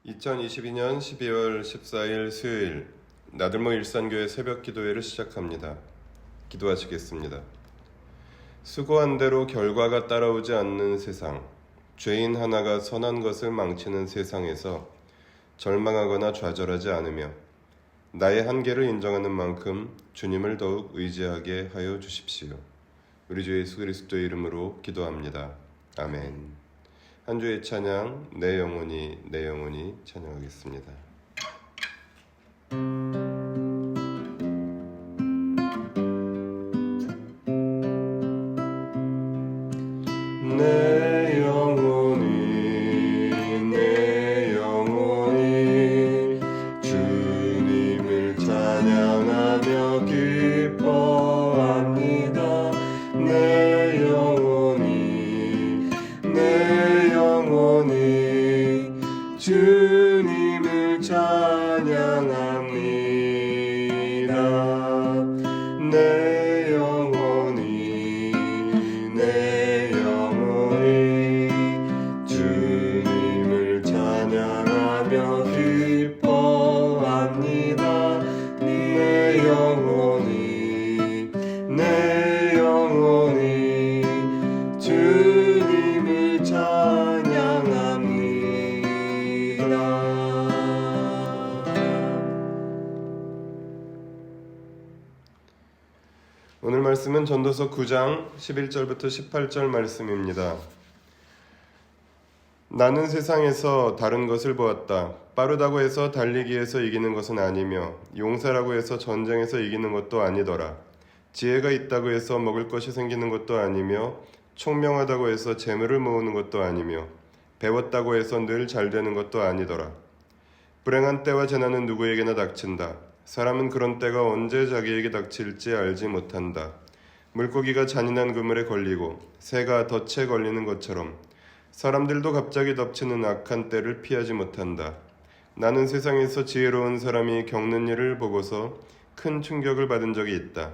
2022년 12월 14일 수요일 나들모 일산교회 새벽 기도회를 시작합니다. 기도하시겠습니다. 수고한 대로 결과가 따라오지 않는 세상, 죄인 하나가 선한 것을 망치는 세상에서 절망하거나 좌절하지 않으며 나의 한계를 인정하는 만큼 주님을 더욱 의지하게 하여 주십시오. 우리 주 예수 그리스도의 이름으로 기도합니다. 아멘. 한 주의 찬양 내 영혼이 찬양하겠습니다. 내 영혼이 주님을 찬양하며 기뻐합니다. 내 영혼이 주님을 찬양합니다. 내 영혼이 주님을 찬양하며 기뻐합니다. 내 영혼이 주님을 찬양합니다. 오늘 말씀은 전도서 9장 11절부터 18절 말씀입니다. 나는 세상에서 다른 것을 보았다. 빠르다고 해서 달리기에서 이기는 것은 아니며 용사라고 해서 전쟁에서 이기는 것도 아니더라. 지혜가 있다고 해서 먹을 것이 생기는 것도 아니며 총명하다고 해서 재물을 모으는 것도 아니며 배웠다고 해서 늘 잘되는 것도 아니더라. 불행한 때와 재난은 누구에게나 닥친다. 사람은 그런 때가 언제 자기에게 닥칠지 알지 못한다. 물고기가 잔인한 그물에 걸리고 새가 덫에 걸리는 것처럼 사람들도 갑자기 덮치는 악한 때를 피하지 못한다. 나는 세상에서 지혜로운 사람이 겪는 일을 보고서 큰 충격을 받은 적이 있다.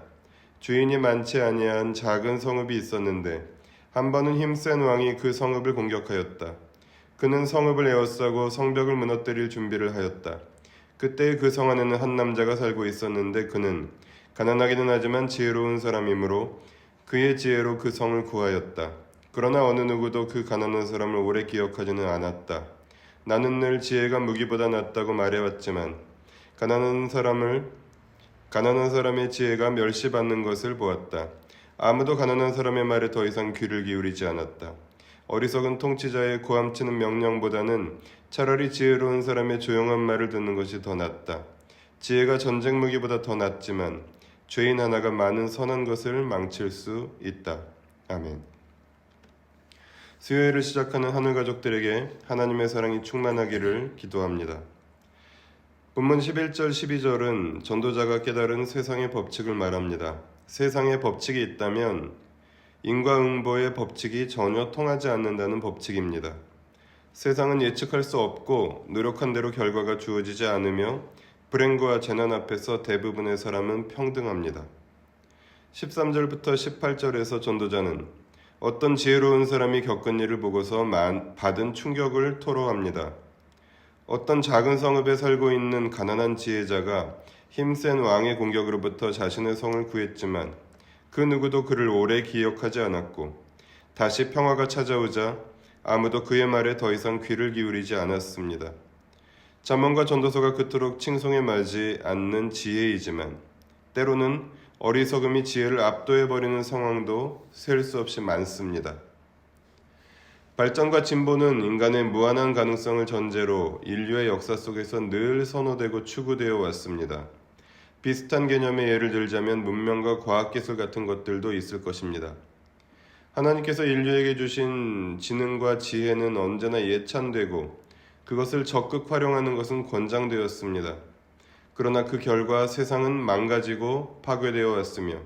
주인이 많지 아니한 작은 성읍이 있었는데 한 번은 힘센 왕이 그 성읍을 공격하였다. 그는 성읍을 에워싸고 성벽을 무너뜨릴 준비를 하였다. 그때 그 성 안에는 한 남자가 살고 있었는데 그는 가난하기는 하지만 지혜로운 사람이므로 그의 지혜로 그 성을 구하였다. 그러나 어느 누구도 그 가난한 사람을 오래 기억하지는 않았다. 나는 늘 지혜가 무기보다 낫다고 말해왔지만 가난한 사람의 지혜가 멸시받는 것을 보았다. 아무도 가난한 사람의 말에 더 이상 귀를 기울이지 않았다. 어리석은 통치자의 고함치는 명령보다는 차라리 지혜로운 사람의 조용한 말을 듣는 것이 더 낫다. 지혜가 전쟁 무기보다 더 낫지만 죄인 하나가 많은 선한 것을 망칠 수 있다. 아멘. 수요일을 시작하는 하늘 가족들에게 하나님의 사랑이 충만하기를 기도합니다. 본문 11절 12절은 전도자가 깨달은 세상의 법칙을 말합니다. 세상에 법칙이 있다면 인과응보의 법칙이 전혀 통하지 않는다는 법칙입니다. 세상은 예측할 수 없고 노력한 대로 결과가 주어지지 않으며 불행과 재난 앞에서 대부분의 사람은 평등합니다. 13절부터 18절에서 전도자는 어떤 지혜로운 사람이 겪은 일을 보고서 받은 충격을 토로합니다. 어떤 작은 성읍에 살고 있는 가난한 지혜자가 힘센 왕의 공격으로부터 자신의 성을 구했지만 그 누구도 그를 오래 기억하지 않았고 다시 평화가 찾아오자 아무도 그의 말에 더 이상 귀를 기울이지 않았습니다. 잠언과 전도서가 그토록 칭송에 맞지 않는 지혜이지만 때로는 어리석음이 지혜를 압도해버리는 상황도 셀 수 없이 많습니다. 발전과 진보는 인간의 무한한 가능성을 전제로 인류의 역사 속에서 늘 선호되고 추구되어 왔습니다. 비슷한 개념의 예를 들자면 문명과 과학기술 같은 것들도 있을 것입니다. 하나님께서 인류에게 주신 지능과 지혜는 언제나 예찬되고 그것을 적극 활용하는 것은 권장되었습니다. 그러나 그 결과 세상은 망가지고 파괴되어 왔으며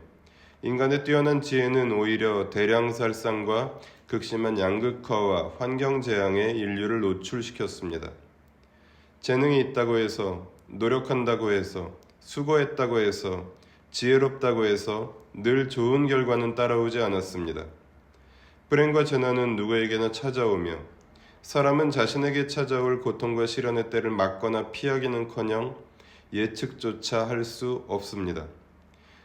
인간의 뛰어난 지혜는 오히려 대량살상과 극심한 양극화와 환경재앙에 인류를 노출시켰습니다. 재능이 있다고 해서, 노력한다고 해서, 수고했다고 해서, 지혜롭다고 해서 늘 좋은 결과는 따라오지 않았습니다. 불행과 재난은 누구에게나 찾아오며 사람은 자신에게 찾아올 고통과 시련의 때를 막거나 피하기는커녕 예측조차 할 수 없습니다.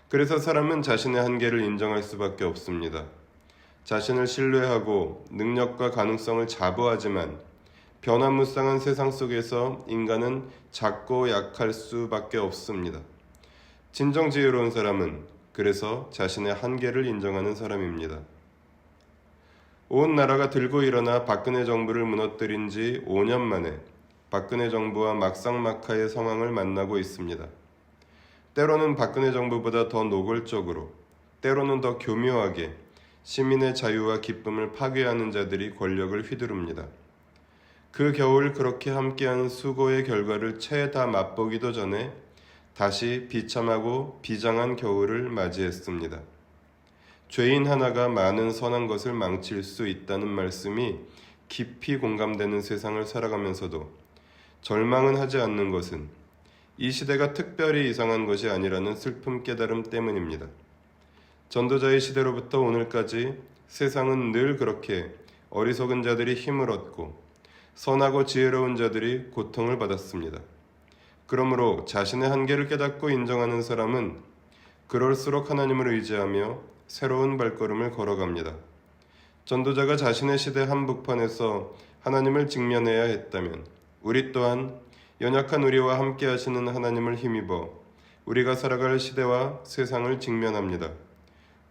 그래서 사람은 자신의 한계를 인정할 수밖에 없습니다. 자신을 신뢰하고 능력과 가능성을 자부하지만 변화무쌍한 세상 속에서 인간은 작고 약할 수밖에 없습니다. 진정 지혜로운 사람은 그래서 자신의 한계를 인정하는 사람입니다. 온 나라가 들고 일어나 박근혜 정부를 무너뜨린 지 5년 만에 박근혜 정부와 막상막하의 상황을 만나고 있습니다. 때로는 박근혜 정부보다 더 노골적으로, 때로는 더 교묘하게 시민의 자유와 기쁨을 파괴하는 자들이 권력을 휘두릅니다. 그 겨울 그렇게 함께한 수고의 결과를 채 다 맛보기도 전에 다시 비참하고 비장한 겨울을 맞이했습니다. 죄인 하나가 많은 선한 것을 망칠 수 있다는 말씀이 깊이 공감되는 세상을 살아가면서도 절망은 하지 않는 것은 이 시대가 특별히 이상한 것이 아니라는 슬픈 깨달음 때문입니다. 전도자의 시대로부터 오늘까지 세상은 늘 그렇게 어리석은 자들이 힘을 얻고 선하고 지혜로운 자들이 고통을 받았습니다. 그러므로 자신의 한계를 깨닫고 인정하는 사람은 그럴수록 하나님을 의지하며 새로운 발걸음을 걸어갑니다. 전도자가 자신의 시대 한복판에서 하나님을 직면해야 했다면 우리 또한 연약한 우리와 함께 하시는 하나님을 힘입어 우리가 살아갈 시대와 세상을 직면합니다.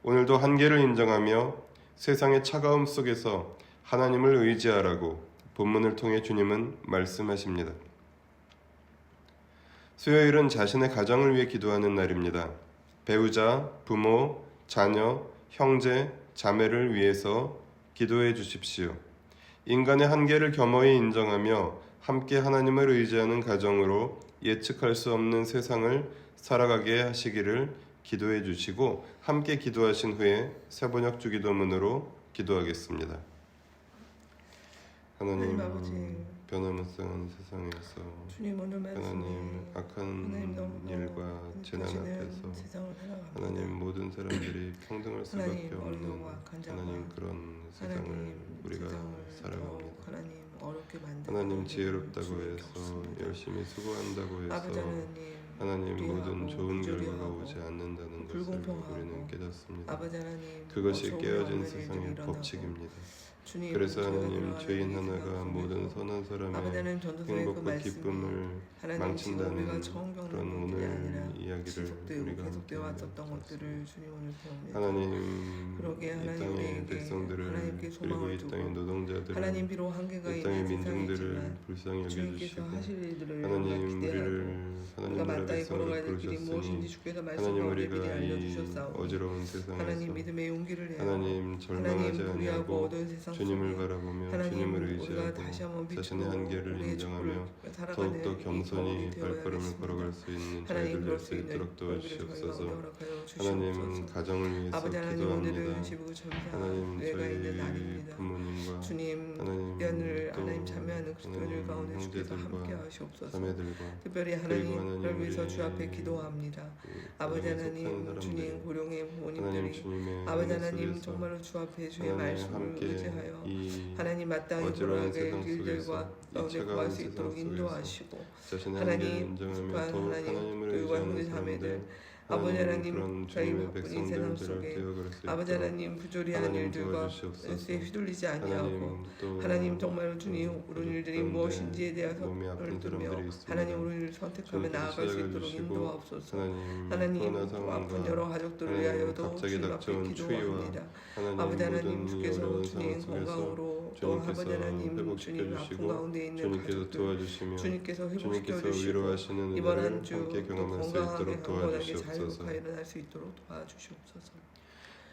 오늘도 한계를 인정하며 세상의 차가움 속에서 하나님을 의지하라고 본문을 통해 주님은 말씀하십니다. 수요일은 자신의 가정을 위해 기도하는 날입니다. 배우자, 부모, 자녀, 형제, 자매를 위해서 기도해 주십시오. 인간의 한계를 겸허히 인정하며 함께 하나님을 의지하는 가정으로 예측할 수 없는 세상을 살아가게 하시기를 기도해 주시고 함께 기도하신 후에 새번역 주기도문으로 기도하겠습니다. 하나님 변화무쌍한 세상에서 하나님 악한 일과 재난 앞에서 하나님 모든 사람들이 평등할 수밖에 없는 하나님 그런 세상을 우리가 살아갑니다. 하나님 지혜롭다고 해서 열심히 수고한다고 해서 하나님 모든 좋은 결과가 오지 않는다는 것을 우리는 깨닫습니다. 그것이 깨어진 세상의 법칙입니다. 그래서 하나님 죄인 하나가 모든 선한 사람의 행복과 기쁨을 망친다는 그런 오늘 이야기를 우리가 함께 하나님 이 땅의 백성들을 그리고 이 땅의 노동자들을 이 땅의 민중들을 불쌍히 여겨주시고 하나님 우리를 하나님 나라 백성으로 부르셨으니 하나님 우리가 이 어지러운 세상에서 하나님 절망하지 아니하고 주님을 바라보며 주님을 의지하고 자신의 한계를 인정하며 더욱더 겸손히 발걸음을 걸어갈 수 있는 저희들 될 수 있도록 도와주시옵소서. 하나님 가정을 위해서 기도합니다. 하나님 저희 부모님과 하나님 참여하는 그리스도인들 가운데 형제들과 자매들과 특별히 하나님을 위해서 주 앞에 기도합니다. 아버지 하나님 주님 고령의 부모님들이 아버지 하나님 정말로 주 앞에 주의 말씀을 의지하여 하나님 마땅히 돌아가게 일들과 가운데 구할 수 있도록 인도하시고 하나님 축복한 하나님 교회와 형제 자매들 아버지 하나님 저희 바쁜 세상 속에 아버지 하나님 부조리한 일들과 스트레스에 휘둘리지 아니하고 하나님 정말로 주님 옳은 일들이 무엇인지에 대해서 들며 하나님 옳은 일을 선택하며 나아갈 수 있도록 인도하옵소서. 하나님 아픈 여러 가족들을 위하여도 주님 앞에 기도합니다. 아버지 하나님 주께서 주님 건강으로 또 아버지 하나님 주님 아픈 가운데 있는 가족들 주님께서 회복시켜 주시고 이번 한 주 건강하게 강건하게 일어날 수 있도록 도와주시옵소서.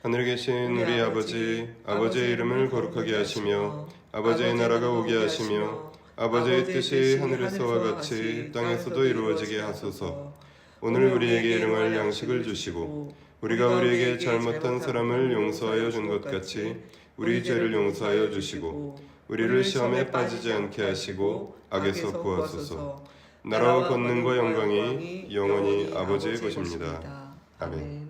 하늘에 계신 우리 아버지의 이름을 거룩하게 하시며 아버지의 나라가 오게 하시며 아버지의 뜻이 하늘에서와 같이 땅에서도 이루어지게 하소서. 오늘 우리에게 일용할 양식을 주시고 우리가 우리에게 잘못한 사람을 용서하여 준 것 같이 우리 죄를 용서하여 주시고 우리를 시험에 빠지지 않게 하시고 악에서 구하소서. 나라와 권능과 영광이 영원히 아버지의 것입니다. 아멘.